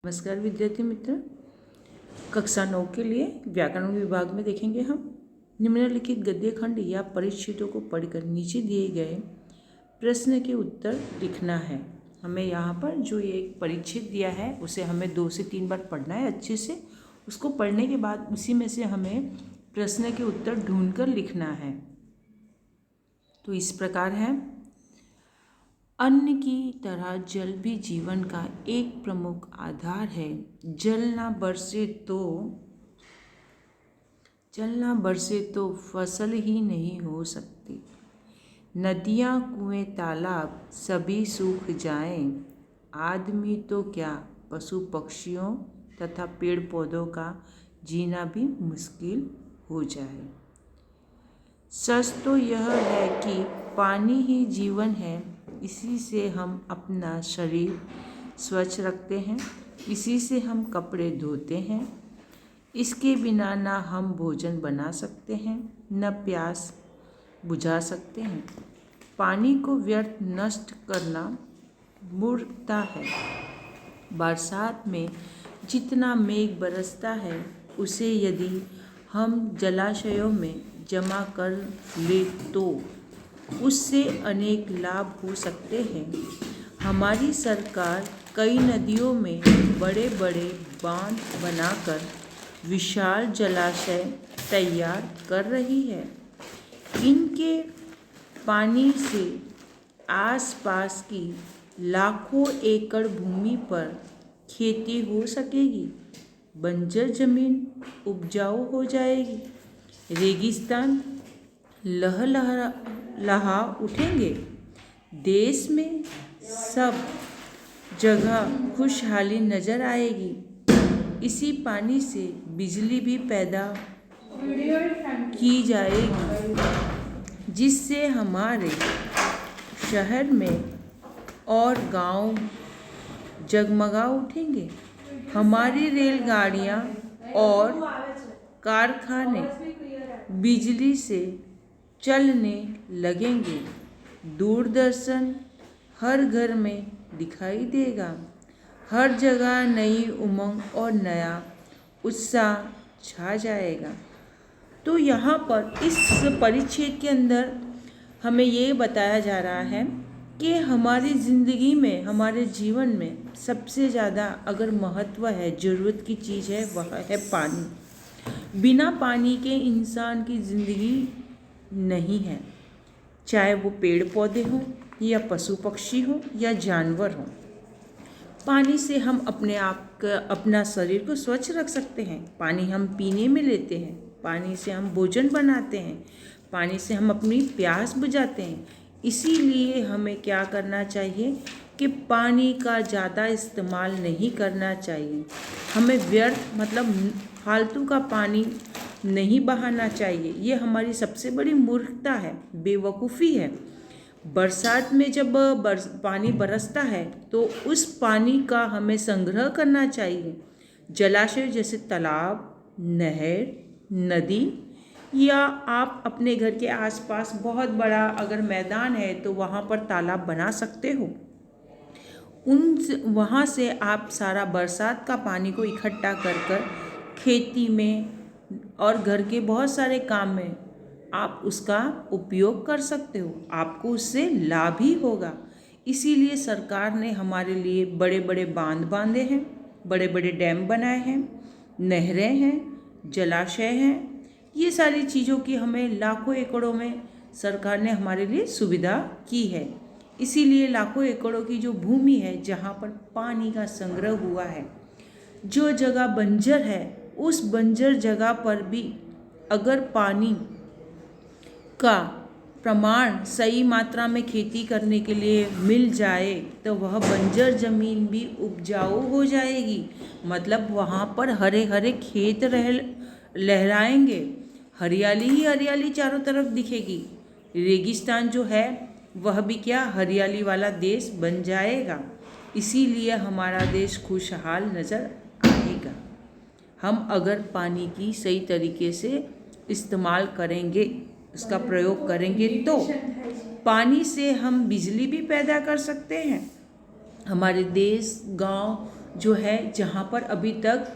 नमस्कार विद्यार्थी मित्र, कक्षा 9 के लिए व्याकरण विभाग में देखेंगे हम निम्नलिखित गद्य खंड या परिच्छेदों को पढ़कर नीचे दिए गए प्रश्न के उत्तर लिखना है। हमें यहाँ पर जो ये एक परिच्छेद दिया है उसे हमें 2 से 3 बार पढ़ना है अच्छे से। उसको पढ़ने के बाद उसी में से हमें प्रश्न के उत्तर ढूंढकर लिखना है। तो इस प्रकार है, अन्न की तरह जल भी जीवन का एक प्रमुख आधार है। जल ना बरसे तो फसल ही नहीं हो सकती। नदियाँ, कुएं, तालाब सभी सूख जाएं। आदमी तो क्या, पशु पक्षियों तथा पेड़ पौधों का जीना भी मुश्किल हो जाए। सच तो यह है कि पानी ही जीवन है। इसी से हम अपना शरीर स्वच्छ रखते हैं, इसी से हम कपड़े धोते हैं। इसके बिना न हम भोजन बना सकते हैं, न प्यास बुझा सकते हैं। पानी को व्यर्थ नष्ट करना मूर्खता है। बरसात में जितना मेघ बरसता है उसे यदि हम जलाशयों में जमा कर ले तो उससे अनेक लाभ हो सकते हैं। हमारी सरकार कई नदियों में बड़े बड़े बांध बनाकर विशाल जलाशय तैयार कर रही है। इनके पानी से आसपास की लाखों एकड़ भूमि पर खेती हो सकेगी, बंजर जमीन उपजाऊ हो जाएगी, रेगिस्तान लहा उठेंगे। देश में सब जगह खुशहाली नजर आएगी। इसी पानी से बिजली भी पैदा की जाएगी, जिससे हमारे शहर में और गांव जगमगा उठेंगे। हमारी रेलगाड़ियां और कारखाने बिजली से चलने लगेंगे। दूरदर्शन हर घर में दिखाई देगा। हर जगह नई उमंग और नया उत्साह छा जाएगा। तो यहाँ पर इस परिच्छेद के अंदर हमें ये बताया जा रहा है कि हमारी ज़िंदगी में, हमारे जीवन में सबसे ज़्यादा अगर महत्व है, ज़रूरत की चीज़ है, वह है पानी। बिना पानी के इंसान की ज़िंदगी नहीं है, चाहे वो पेड़ पौधे हों या पशु पक्षी हों या जानवर हों। पानी से हम अपना शरीर को स्वच्छ रख सकते हैं। पानी हम पीने में लेते हैं, पानी से हम भोजन बनाते हैं, पानी से हम अपनी प्यास बुझाते हैं। इसीलिए हमें क्या करना चाहिए कि पानी का ज़्यादा इस्तेमाल नहीं करना चाहिए। हमें व्यर्थ मतलब फालतू का पानी नहीं बहाना चाहिए। ये हमारी सबसे बड़ी मूर्खता है, बेवकूफ़ी है। बरसात में जब पानी बरसता है तो उस पानी का हमें संग्रह करना चाहिए। जलाशय जैसे तालाब, नहर, नदी या आप अपने घर के आसपास बहुत बड़ा अगर मैदान है तो वहाँ पर तालाब बना सकते हो। वहाँ से आप सारा बरसात का पानी को इकट्ठा कर खेती में और घर के बहुत सारे काम में आप उसका उपयोग कर सकते हो। आपको उससे लाभ ही होगा। इसीलिए सरकार ने हमारे लिए बड़े बड़े बांध बांधे हैं, बड़े बड़े डैम बनाए हैं, नहरें हैं, जलाशय हैं। ये सारी चीज़ों की हमें लाखों एकड़ों में सरकार ने हमारे लिए सुविधा की है। इसीलिए लाखों एकड़ों की जो भूमि है जहाँ पर पानी का संग्रह हुआ है, जो जगह बंजर है उस बंजर जगह पर भी अगर पानी का प्रमाण सही मात्रा में खेती करने के लिए मिल जाए तो वह बंजर ज़मीन भी उपजाऊ हो जाएगी। मतलब वहाँ पर हरे हरे खेत लहराएंगे, हरियाली ही हरियाली चारों तरफ दिखेगी। रेगिस्तान जो है वह भी क्या, हरियाली वाला देश बन जाएगा। इसीलिए हमारा देश खुशहाल नज़र आएगा। हम अगर पानी की सही तरीके से इस्तेमाल करेंगे, उसका प्रयोग करेंगे तो पानी से हम बिजली भी पैदा कर सकते हैं। हमारे देश, गांव जो है जहाँ पर अभी तक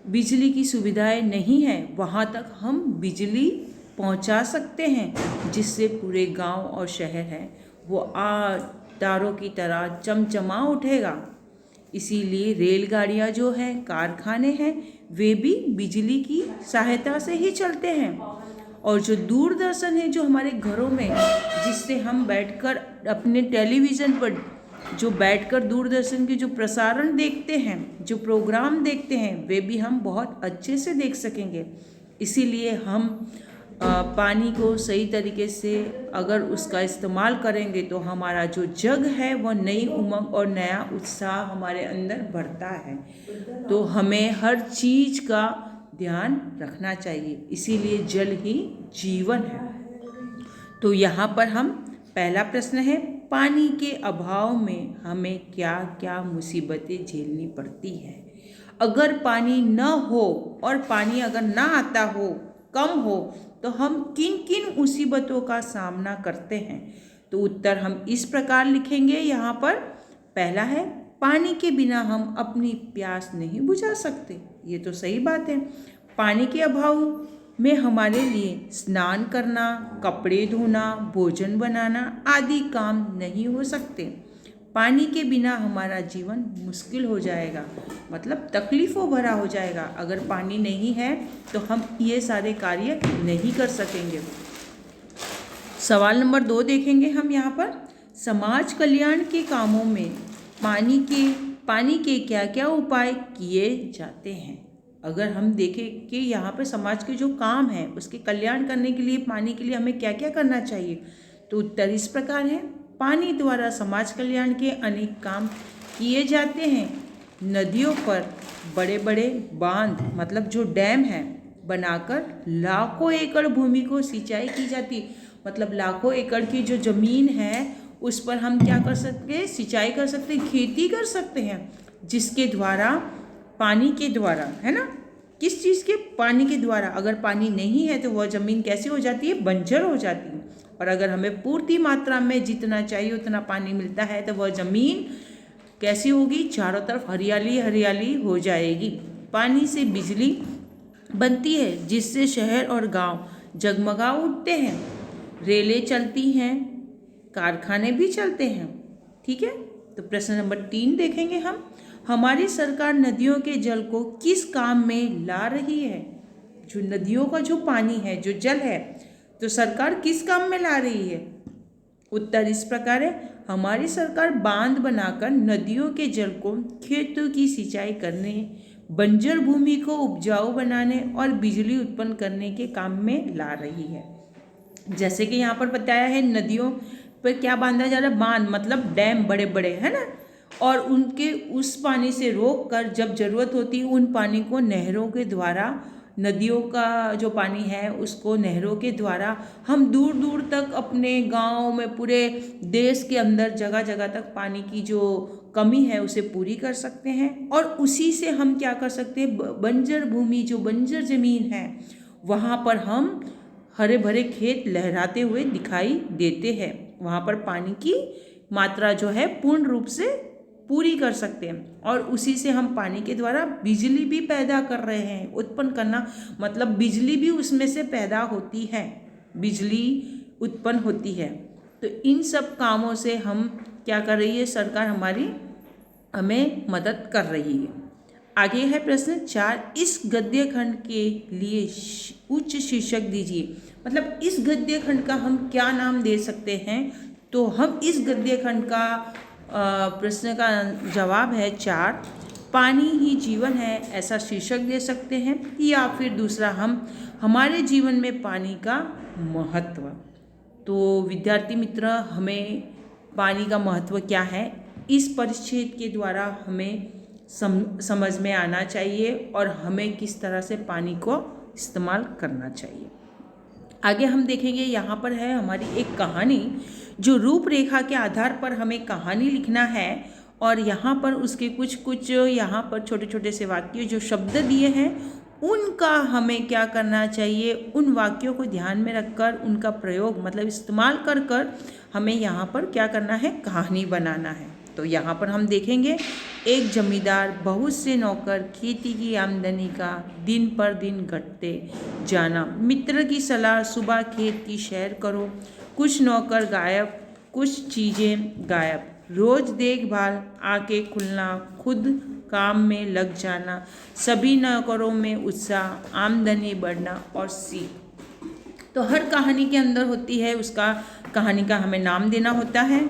बिजली की सुविधाएं नहीं हैं वहाँ तक हम बिजली पहुँचा सकते हैं, जिससे पूरे गांव और शहर हैं वो तारों की तरह चमचमा उठेगा। इसीलिए रेलगाड़ियाँ जो हैं, कारखाने हैं, वे भी बिजली की सहायता से ही चलते हैं। और जो दूरदर्शन है जो हमारे घरों में, जिससे हम बैठकर अपने टेलीविज़न पर जो बैठकर दूरदर्शन के जो प्रसारण देखते हैं, जो प्रोग्राम देखते हैं, वे भी हम बहुत अच्छे से देख सकेंगे। इसीलिए हम पानी को सही तरीके से अगर उसका इस्तेमाल करेंगे तो हमारा जो जग है वह नई उमंग और नया उत्साह हमारे अंदर बढ़ता है। तो हमें हर चीज़ का ध्यान रखना चाहिए, इसीलिए जल ही जीवन है। तो यहाँ पर हम पहला प्रश्न है, पानी के अभाव में हमें क्या क्या मुसीबतें झेलनी पड़ती है। अगर पानी न हो और पानी अगर ना आता हो, कम हो, तो हम किन किन मुसीबतों का सामना करते हैं। तो उत्तर हम इस प्रकार लिखेंगे यहाँ पर। पहला है, पानी के बिना हम अपनी प्यास नहीं बुझा सकते। ये तो सही बात है। पानी के अभाव में हमारे लिए स्नान करना, कपड़े धोना, भोजन बनाना आदि काम नहीं हो सकते। पानी के बिना हमारा जीवन मुश्किल हो जाएगा, मतलब तकलीफ़ों भरा हो जाएगा। अगर पानी नहीं है तो हम ये सारे कार्य नहीं कर सकेंगे। सवाल नंबर 2 देखेंगे हम यहाँ पर। समाज कल्याण के कामों में पानी के क्या क्या उपाय किए जाते हैं। अगर हम देखें कि यहाँ पर समाज के जो काम है उसके कल्याण करने के लिए पानी के लिए हमें क्या क्या करना चाहिए, तो उत्तर इस प्रकार है। पानी द्वारा समाज कल्याण के अनेक काम किए जाते हैं। नदियों पर बड़े बड़े बांध, मतलब जो डैम है, बनाकर लाखों एकड़ भूमि को सिंचाई की जाती, मतलब लाखों एकड़ की जो ज़मीन है उस पर हम क्या कर सकते हैं, सिंचाई कर सकते हैं, खेती कर सकते हैं, जिसके द्वारा पानी के द्वारा, है ना, किस चीज़ के, पानी के द्वारा। अगर पानी नहीं है तो वह ज़मीन कैसी हो जाती है, बंजर हो जाती है। और अगर हमें पूर्ति मात्रा में जितना चाहिए उतना पानी मिलता है तो वह ज़मीन कैसी होगी, चारों तरफ हरियाली हरियाली हो जाएगी। पानी से बिजली बनती है, जिससे शहर और गांव जगमगा उठते हैं। रेलें चलती हैं, कारखाने भी चलते हैं। ठीक है, तो प्रश्न नंबर 3 देखेंगे हम। हमारी सरकार नदियों के जल को किस काम में ला रही है। जो नदियों का जो पानी है, जो जल है, तो सरकार किस काम में ला रही है। उत्तर इस प्रकार है। हमारी सरकार बांध बनाकर नदियों के जल को खेतों की सिंचाई करने, बंजर भूमि को उपजाऊ बनाने और बिजली उत्पन्न करने के काम में ला रही है। जैसे कि यहाँ पर बताया है, नदियों पर क्या बांधा जा रहा है, बांध, मतलब डैम बड़े बड़े, है ना, और उनके उस पानी से रोक कर जब ज़रूरत होती है उन पानी को नहरों के द्वारा, नदियों का जो पानी है उसको नहरों के द्वारा हम दूर दूर तक अपने गांव में, पूरे देश के अंदर जगह जगह तक पानी की जो कमी है उसे पूरी कर सकते हैं। और उसी से हम क्या कर सकते हैं, बंजर भूमि, जो बंजर ज़मीन है, वहाँ पर हम हरे भरे खेत लहराते हुए दिखाई देते हैं। वहाँ पर पानी की मात्रा जो है पूर्ण रूप से पूरी कर सकते हैं। और उसी से हम पानी के द्वारा बिजली भी पैदा कर रहे हैं। उत्पन्न करना मतलब बिजली भी उसमें से पैदा होती है, बिजली उत्पन्न होती है। तो इन सब कामों से हम क्या कर रही है, सरकार हमारी हमें मदद कर रही है। आगे है प्रश्न 4। इस गद्य खंड के लिए उच्च शीर्षक दीजिए। मतलब इस गद्य खंड का हम क्या नाम दे सकते हैं। तो हम इस गद्य खंड का प्रश्न का जवाब है 4, पानी ही जीवन है, ऐसा शीर्षक दे सकते हैं। या फिर दूसरा, हम हमारे जीवन में पानी का महत्व। तो विद्यार्थी मित्र, हमें पानी का महत्व क्या है इस परिच्छेद के द्वारा हमें समझ में आना चाहिए और हमें किस तरह से पानी को इस्तेमाल करना चाहिए। आगे हम देखेंगे, यहाँ पर है हमारी एक कहानी, जो रूपरेखा के आधार पर हमें कहानी लिखना है। और यहाँ पर उसके कुछ यहाँ पर छोटे छोटे से वाक्य जो शब्द दिए हैं उनका हमें क्या करना चाहिए, उन वाक्यों को ध्यान में रखकर उनका प्रयोग मतलब इस्तेमाल कर हमें यहाँ पर क्या करना है, कहानी बनाना है। तो तो यहाँ पर हम देखेंगे, एक जमींदार, बहुत से नौकर, खेती की आमदनी का दिन पर दिन घटते जाना, मित्र की सलाह, सुबह खेत की सैर करो, कुछ नौकर गायब, कुछ चीज़ें गायब, रोज़ देखभाल, आके खुलना, खुद काम में लग जाना, सभी नौकरों में उत्साह, आमदनी बढ़ना और सीख। तो हर कहानी के अंदर होती है, उसका कहानी का हमें नाम देना होता है,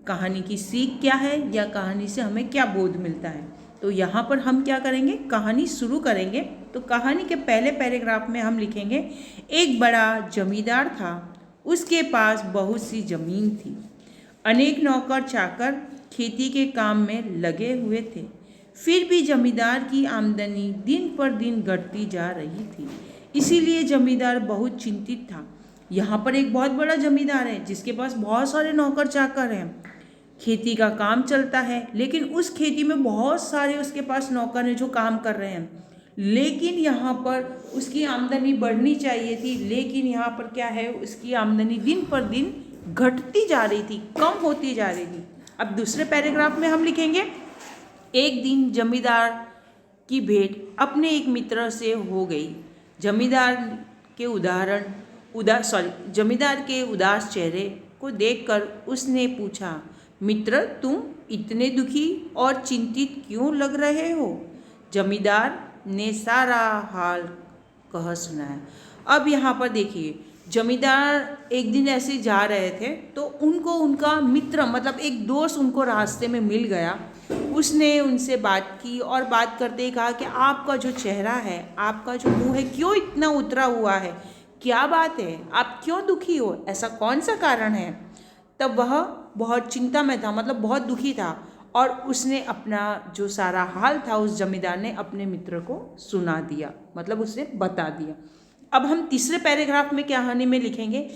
कहानी की सीख क्या है या कहानी से हमें क्या बोध मिलता है। तो यहाँ पर हम क्या करेंगे, कहानी शुरू करेंगे। तो कहानी के पहले पैराग्राफ में हम लिखेंगे, एक बड़ा जमींदार था, उसके पास बहुत सी जमीन थी, अनेक नौकर चाकर खेती के काम में लगे हुए थे। फिर भी जमींदार की आमदनी दिन पर दिन घटती जा रही थी, इसीलिए जमींदार बहुत चिंतित था। यहाँ पर एक बहुत बड़ा जमींदार है जिसके पास बहुत सारे नौकर चाकर हैं, खेती का काम चलता है, लेकिन उस खेती में बहुत सारे उसके पास नौकर हैं जो काम कर रहे हैं। लेकिन यहाँ पर उसकी आमदनी बढ़नी चाहिए थी, लेकिन यहाँ पर क्या है, उसकी आमदनी दिन पर दिन घटती जा रही थी, कम होती जा रही थी। अब दूसरे पैराग्राफ में हम लिखेंगे, एक दिन जमींदार की भेंट अपने एक मित्र से हो गई। जमींदार के उदास चेहरे को देखकर उसने पूछा, मित्र, तुम इतने दुखी और चिंतित क्यों लग रहे हो? जमींदार ने सारा हाल कह सुनाया। अब यहाँ पर देखिए, जमींदार एक दिन ऐसे जा रहे थे तो उनको उनका मित्र, मतलब एक दोस्त उनको रास्ते में मिल गया। उसने उनसे बात की और बात करते ही कहा कि आपका जो चेहरा है, आपका जो मुंह है, क्यों इतना उतरा हुआ है? क्या बात है? आप क्यों दुखी हो? ऐसा कौन सा कारण है? तब वह बहुत चिंता में था, मतलब बहुत दुखी था, और उसने अपना जो सारा हाल था उस जमींदार ने अपने मित्र को सुना दिया, मतलब उसे बता दिया। अब हम तीसरे पैराग्राफ में कहानी में लिखेंगे,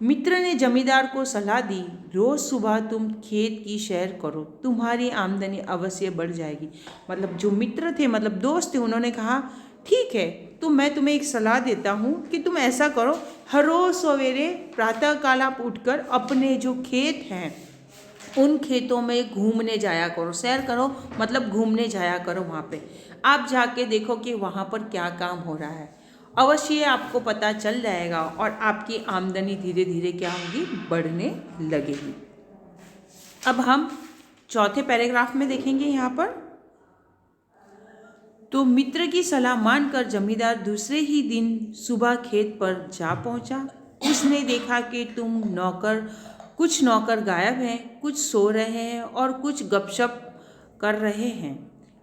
मित्र ने जमींदार को सलाह दी, रोज़ सुबह तुम खेत की सैर करो, तुम्हारी आमदनी अवश्य बढ़ जाएगी। मतलब जो मित्र थे, मतलब दोस्त थे, उन्होंने कहा ठीक है, तो मैं तुम्हें एक सलाह देता हूँ कि तुम ऐसा करो, हर रोज़ सवेरे प्रातःकाल आप उठकर अपने जो खेत हैं उन खेतों में घूमने जाया करो, सैर करो, मतलब घूमने जाया करो। वहाँ पे आप जाके देखो कि वहाँ पर क्या काम हो रहा है, अवश्य आपको पता चल जाएगा और आपकी आमदनी धीरे धीरे क्या होगी, बढ़ने लगेगी। अब हम चौथे पैराग्राफ में देखेंगे यहाँ पर, तो मित्र की सलाह मानकर जमींदार दूसरे ही दिन सुबह खेत पर जा पहुँचा। उसने देखा कि कुछ नौकर गायब हैं, कुछ सो रहे हैं और कुछ गपशप कर रहे हैं।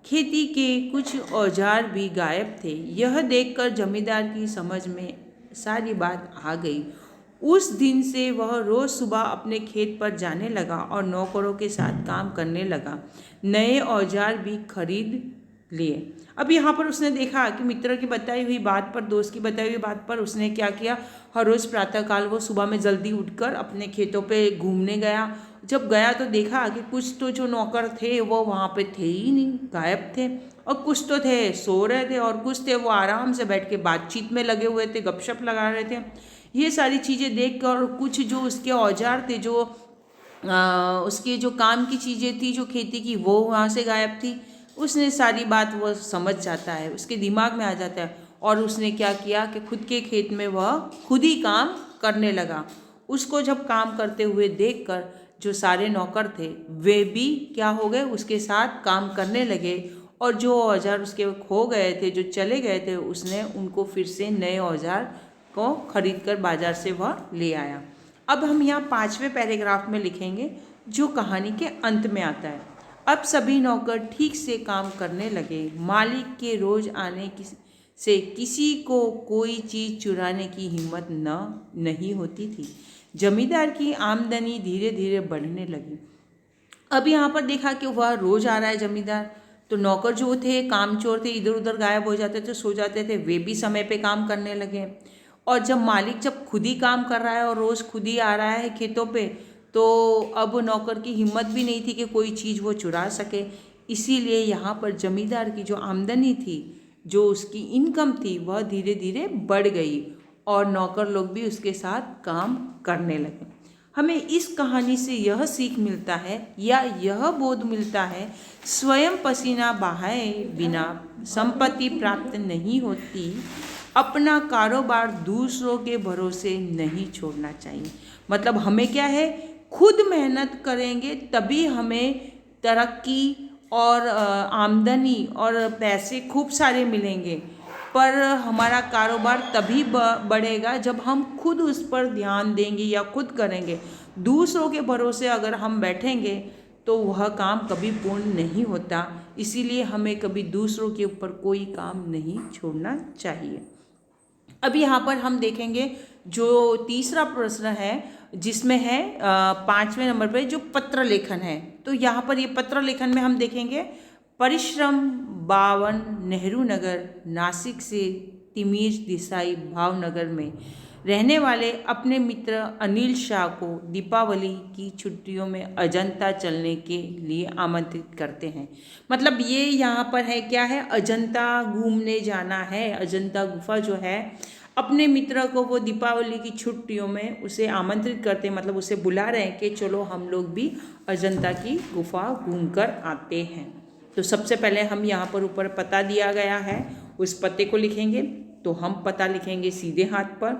खेती के कुछ औजार भी गायब थे। यह देखकर जमींदार की समझ में सारी बात आ गई। उस दिन से वह रोज़ सुबह अपने खेत पर जाने लगा और नौकरों के साथ काम करने लगा। नए औजार भी खरीद लिए। अब यहाँ पर उसने देखा कि मित्र की बताई हुई बात पर, दोस्त की बताई हुई बात पर उसने क्या किया, हर रोज़ प्रातःकाल वो सुबह में जल्दी उठकर अपने खेतों पे घूमने गया। जब गया तो देखा कि कुछ तो जो नौकर थे वो वहाँ पे थे ही नहीं, गायब थे, और कुछ तो थे सो रहे थे, और कुछ थे वो आराम से बैठ के बातचीत में लगे हुए थे, गपशप लगा रहे थे। ये सारी चीज़ें देख कर, और कुछ जो उसके औजार थे, जो उसके जो काम की चीज़ें थी जो खेती की, वो वहाँ से गायब थी। उसने सारी बात वो समझ जाता है, उसके दिमाग में आ जाता है, और उसने क्या किया कि खुद के खेत में वह खुद ही काम करने लगा। उसको जब काम करते हुए देखकर जो सारे नौकर थे वे भी क्या हो गए, उसके साथ काम करने लगे, और जो औजार उसके खो गए थे, जो चले गए थे, उसने उनको फिर से नए औजार को खरीद कर बाजार से वह ले आया। अब हम यहाँ 5वें पैराग्राफ में लिखेंगे जो कहानी के अंत में आता है। अब सभी नौकर ठीक से काम करने लगे। मालिक के रोज आने से किसी को कोई चीज़ चुराने की हिम्मत नहीं होती थी। जमींदार की आमदनी धीरे धीरे बढ़ने लगी। अब यहाँ पर देखा कि वह रोज़ आ रहा है जमींदार, तो नौकर जो थे, कामचोर थे, इधर उधर गायब हो जाते थे, सो जाते थे, वे भी समय पे काम करने लगे। और जब मालिक जब खुद ही काम कर रहा है और रोज़ खुद ही आ रहा है खेतों पे, तो अब नौकर की हिम्मत भी नहीं थी कि कोई चीज़ वो चुरा सके। इसीलिए यहाँ पर जमींदार की जो आमदनी थी, जो उसकी इनकम थी, वह धीरे धीरे बढ़ गई और नौकर लोग भी उसके साथ काम करने लगे। हमें इस कहानी से यह सीख मिलता है या यह बोध मिलता है, स्वयं पसीना बहाए बिना संपत्ति प्राप्त नहीं होती। अपना कारोबार दूसरों के भरोसे नहीं छोड़ना चाहिए। मतलब हमें क्या है, खुद मेहनत करेंगे तभी हमें तरक्की और आमदनी और पैसे खूब सारे मिलेंगे, पर हमारा कारोबार तभी बढ़ेगा जब हम खुद उस पर ध्यान देंगे या खुद करेंगे। दूसरों के भरोसे अगर हम बैठेंगे तो वह काम कभी पूर्ण नहीं होता। इसीलिए हमें कभी दूसरों के ऊपर कोई काम नहीं छोड़ना चाहिए। अब यहाँ पर हम देखेंगे जो तीसरा प्रश्न है, जिसमें है 5वें नंबर पर जो पत्र लेखन है। तो यहाँ पर ये पत्र लेखन में हम देखेंगे, परिश्रम 52 नेहरू नगर नासिक से तिमीर देसाई भावनगर में रहने वाले अपने मित्र अनिल शाह को दीपावली की छुट्टियों में अजंता चलने के लिए आमंत्रित करते हैं। मतलब ये यहाँ पर है क्या है, अजंता घूमने जाना है। अजंता गुफा जो है, अपने मित्र को वो दीपावली की छुट्टियों में उसे आमंत्रित करते हैं, मतलब उसे बुला रहे हैं कि चलो हम लोग भी अजंता की गुफा घूम कर आते हैं। तो सबसे पहले हम यहाँ पर ऊपर पता दिया गया है, उस पते को लिखेंगे। तो हम पता लिखेंगे सीधे हाथ पर,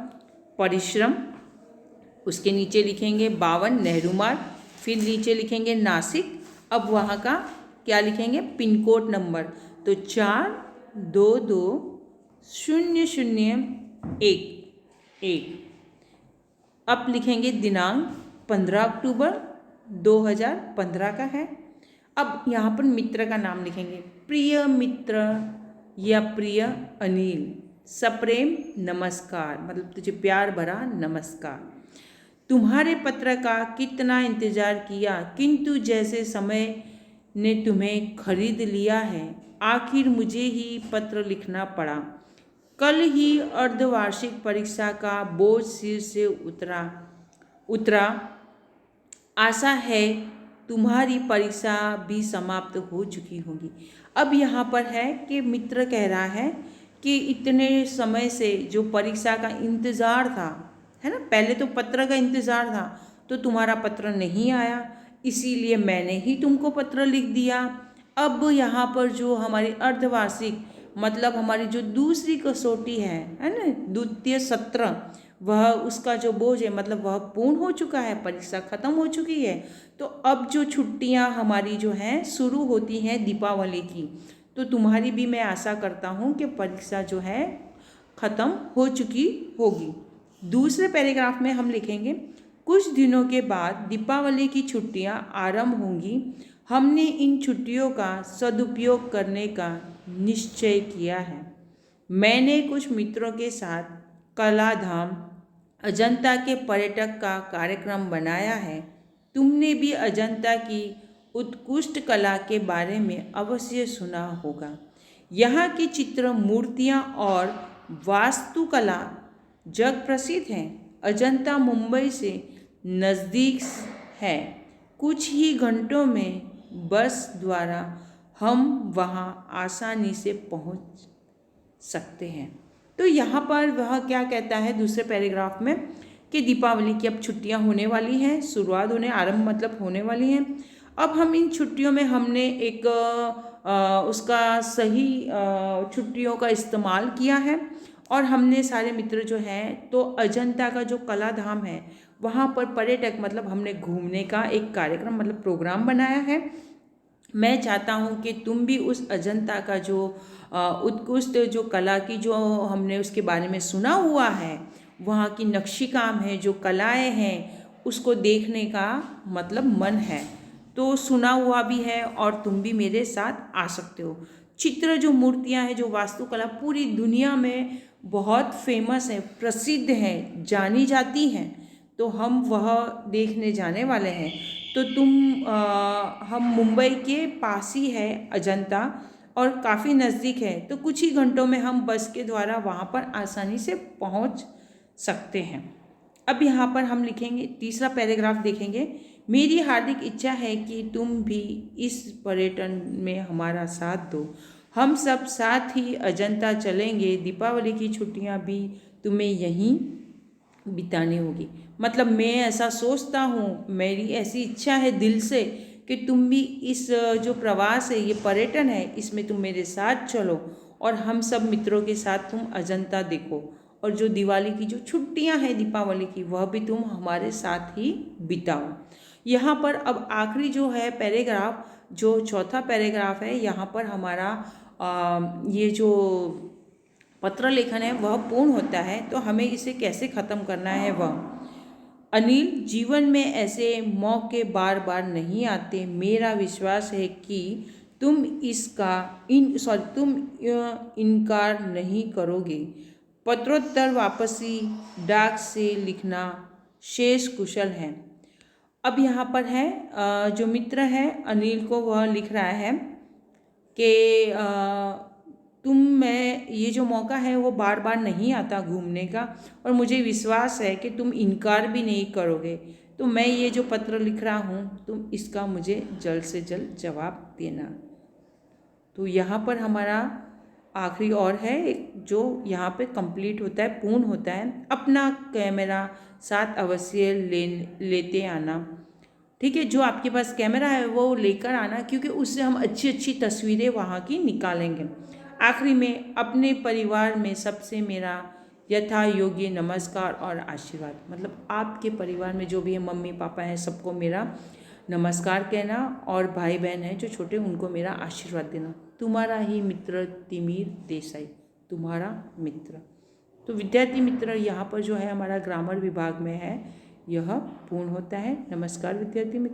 परिश्रम, उसके नीचे लिखेंगे 52 नेहरू मार्ग, फिर नीचे लिखेंगे नासिक। अब वहाँ का क्या लिखेंगे, पिन कोड नंबर, तो 422001। अब लिखेंगे दिनांक 15 अक्टूबर 2015 का है। अब यहाँ पर मित्र का नाम लिखेंगे, प्रिय मित्र या प्रिय अनिल, सप्रेम नमस्कार, मतलब तुझे प्यार भरा नमस्कार। तुम्हारे पत्र का कितना इंतजार किया, किंतु जैसे समय ने तुम्हें खरीद लिया है, आखिर मुझे ही पत्र लिखना पड़ा। कल ही अर्धवार्षिक परीक्षा का बोझ सिर से उतरा। आशा है तुम्हारी परीक्षा भी समाप्त हो चुकी होगी। अब यहाँ पर है कि मित्र कह रहा है कि इतने समय से जो परीक्षा का इंतज़ार था, है ना, पहले तो पत्र का इंतज़ार था, तो तुम्हारा पत्र नहीं आया, इसीलिए मैंने ही तुमको पत्र लिख दिया। अब यहाँ पर जो हमारी अर्धवार्षिक, मतलब हमारी जो दूसरी कसौटी है ना, द्वितीय सत्र, वह उसका जो बोझ है, मतलब वह पूर्ण हो चुका है, परीक्षा खत्म हो चुकी है। तो अब जो छुट्टियां हमारी जो हैं शुरू होती हैं दीपावली की, तो तुम्हारी भी मैं आशा करता हूं कि परीक्षा जो है खत्म हो चुकी होगी। दूसरे पैराग्राफ में हम लिखेंगे, कुछ दिनों के बाद दीपावली की छुट्टियां आरंभ होंगी। हमने इन छुट्टियों का सदुपयोग करने का निश्चय किया है। मैंने कुछ मित्रों के साथ कलाधाम अजंता के पर्यटक का कार्यक्रम बनाया है। तुमने भी अजंता की उत्कृष्ट कला के बारे में अवश्य सुना होगा। यहाँ की चित्र मूर्तियाँ और वास्तुकला जग प्रसिद्ध हैं। अजंता मुंबई से नज़दीक है। कुछ ही घंटों में बस द्वारा हम वहाँ आसानी से पहुँच सकते हैं। तो यहाँ पर वह क्या कहता है दूसरे पैराग्राफ में कि दीपावली की अब छुट्टियाँ होने वाली हैं, शुरुआत होने, आरंभ मतलब होने वाली हैं। अब हम इन छुट्टियों में हमने एक उसका सही छुट्टियों का इस्तेमाल किया है, और हमने सारे मित्र जो हैं तो अजंता का जो कलाधाम है वहाँ पर पर्यटक, मतलब हमने घूमने का एक कार्यक्रम, मतलब प्रोग्राम बनाया है। मैं चाहता हूँ कि तुम भी उस अजंता का जो उत्कृष्ट जो कला की जो हमने उसके बारे में सुना हुआ है, वहाँ की नक्शी काम है, जो कलाएं हैं, उसको देखने का मतलब मन है। तो सुना हुआ भी है और तुम भी मेरे साथ आ सकते हो। चित्र जो मूर्तियाँ हैं, जो वास्तुकला पूरी दुनिया में बहुत फेमस है, प्रसिद्ध हैं, जानी जाती हैं, तो हम वह देखने जाने वाले हैं। तो हम मुंबई के पास ही है अजंता और काफ़ी नज़दीक है, तो कुछ ही घंटों में हम बस के द्वारा वहाँ पर आसानी से पहुँच सकते हैं। अब यहाँ पर हम लिखेंगे, तीसरा पैराग्राफ देखेंगे, मेरी हार्दिक इच्छा है कि तुम भी इस पर्यटन में हमारा साथ दो। हम सब साथ ही अजंता चलेंगे। दीपावली की छुट्टियाँ भी तुम्हें यहीं बितानी होगी। मतलब मैं ऐसा सोचता हूँ, मेरी ऐसी इच्छा है दिल से कि तुम भी इस जो प्रवास है, ये पर्यटन है, इसमें तुम मेरे साथ चलो और हम सब मित्रों के साथ तुम अजंता देखो, और जो दिवाली की जो छुट्टियां हैं दीपावली की, वह भी तुम हमारे साथ ही बिताओ। यहाँ पर अब आखिरी जो है पैराग्राफ, जो चौथा पैराग्राफ है, यहाँ पर हमारा ये जो पत्र लेखन है वह पूर्ण होता है। तो हमें इसे कैसे ख़त्म करना है वह, अनिल, जीवन में ऐसे मौके बार बार नहीं आते। मेरा विश्वास है कि तुम इनकार नहीं करोगे। पत्रोत्तर वापसी डाक से लिखना शेष कुशल है। अब यहाँ पर है जो मित्र है अनिल को, वह लिख रहा है कि मैं ये जो मौका है वो बार बार नहीं आता घूमने का, और मुझे विश्वास है कि तुम इनकार भी नहीं करोगे। तो मैं ये जो पत्र लिख रहा हूँ, तुम इसका मुझे जल्द से जल्द जवाब देना। तो यहाँ पर हमारा आखिरी और है एक, जो यहाँ पे कंप्लीट होता है, पूर्ण होता है। अपना कैमरा साथ अवश्य लेते आना। ठीक है, जो आपके पास कैमरा है वो लेकर आना, क्योंकि उससे हम अच्छी अच्छी तस्वीरें वहाँ की निकालेंगे। आखिरी में अपने परिवार में सबसे मेरा यथा योग्य नमस्कार और आशीर्वाद। मतलब आपके परिवार में जो भी है, मम्मी पापा हैं, सबको मेरा नमस्कार कहना, और भाई बहन हैं जो छोटे, उनको मेरा आशीर्वाद देना। तुम्हारा ही मित्र तिमिर देसाई, तुम्हारा मित्र। तो विद्यार्थी मित्र यहाँ पर जो है हमारा ग्रामर विभाग में है, यह पूर्ण होता है। नमस्कार विद्यार्थी मित्र।